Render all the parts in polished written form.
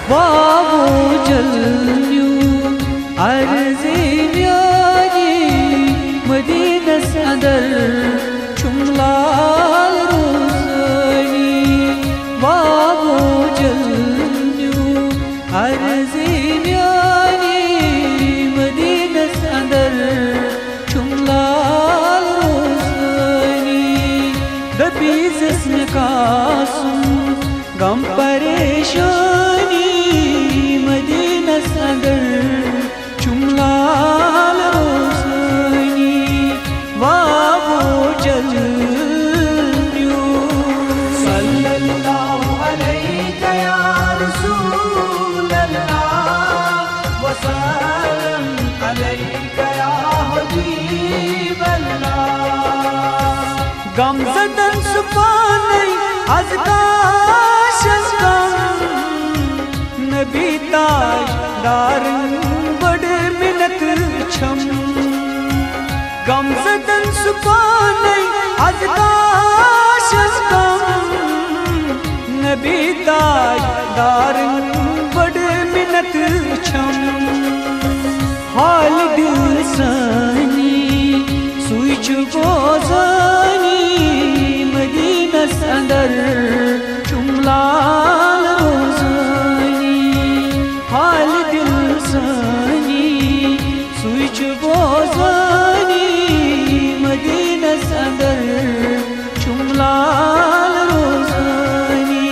Wow जल्न्यू अर्ज़े म्यानी मदीनस अंदर चुमलाल रोज़नी wow जल्न्यू अर्ज़े म्यानी मदीनस अंदर चुमलाल रोज़नी दबीज़ इसमें कासुम गम परेशानी मदीनस अंदर चुमलाल रोज़नी वावो जल्न्यू सल्लल्लाहु अलैका या रसूल अल्लाह व सल्लम अलैका या हबीब अल्लाह। गम ज़दन सुपानई अज़काश नबी ताजदार बड़े मिन्नत छम गम ज़दन सुपानई अज़काश नबी ताजदार बड़े मिन्नत छम हाल दिल सनी सुइच गोज़नी मदीनस अंदर चुमलाल रोज़नी हाल दिल सनी सुइच गोज़नी मदीनस अंदर चुमलाल रोज़नी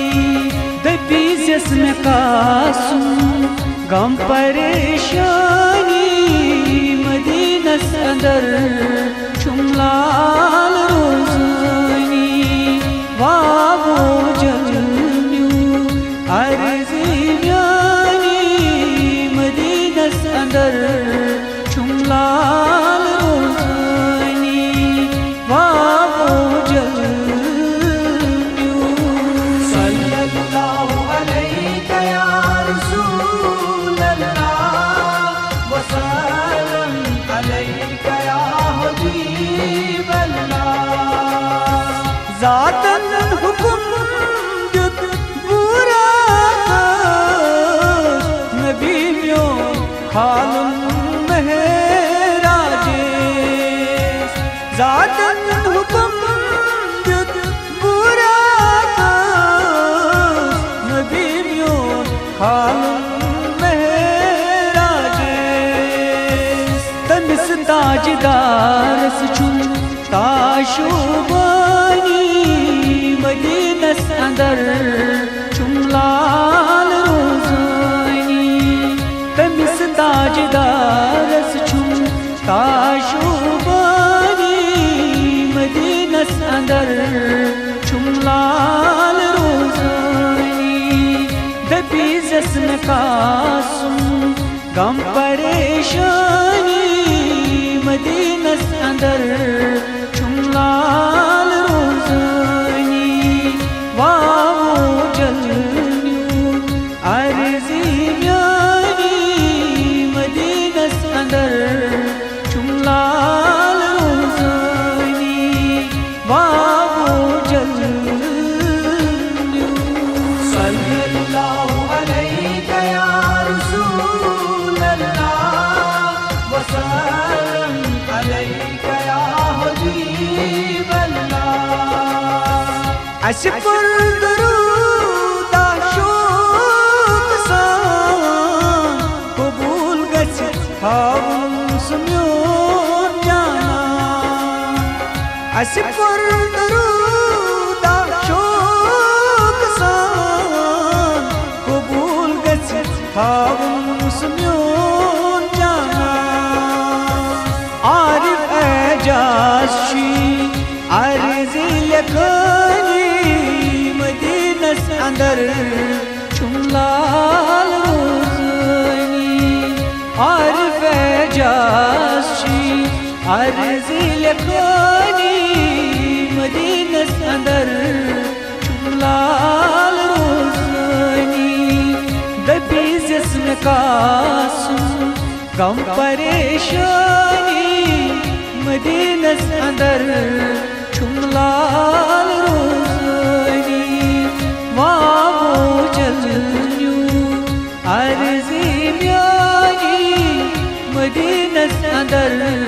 दबीज़ में कासुम गम परेशानी मदीनस अंदर चुमलाल रोज़नी वावो जल्न्यू अर्ज़े म्यानी मदीनस अंदर चुमलाल रोज़नी वावो जल्न्यू सल्लल्लाहु अलैका या रसूल अल्लाह व सल्लम अलैका या हबीब अल्लाह। ज़ातन हुकुम जुत बुरा नबी म्यो खालुम महराजे ज़ातन हुकुम जुत बुरा नबी म्यो खालुम महराजे तमिस ताजदारस चुम ताशुबानी मदीनस अंदर चुमलाल रोज़नी तमिस ताजदारस चुम ताशुबानी मदीनस अंदर चुमलाल रोज़नी दबीज़ में कासुम गम परेशानी मदीनस अंदर चुमलाल रोज़नी वावो जल्न्यू अर्ज़े म्यानी मदीनस अंदर चुमलाल रोज़नी वावो जल्न्यू सल्लल्लाहु अलैका या रसूल अल्लाह व सल्लम अलैका या हबीब अल्लाह। अश पर दरूद शोक सान कबूल गछ हावुम सुम्योन जाना अश पर दरूद शोक सान कबूल गछ हावुम सुम्योन जाना आरिफ एजाज़ी अर्ज़े लखनी मदीनस अंदर चुमलाल रोज़नी आरिफ एजाज़ी अर्ज़े लखनी मदीनस अंदर चुमलाल रोज़नी दबीज़ में कासुम गम परेशानी मदीनस अंदर चुमलाल रोज़नी वावो जल्न्यू नजर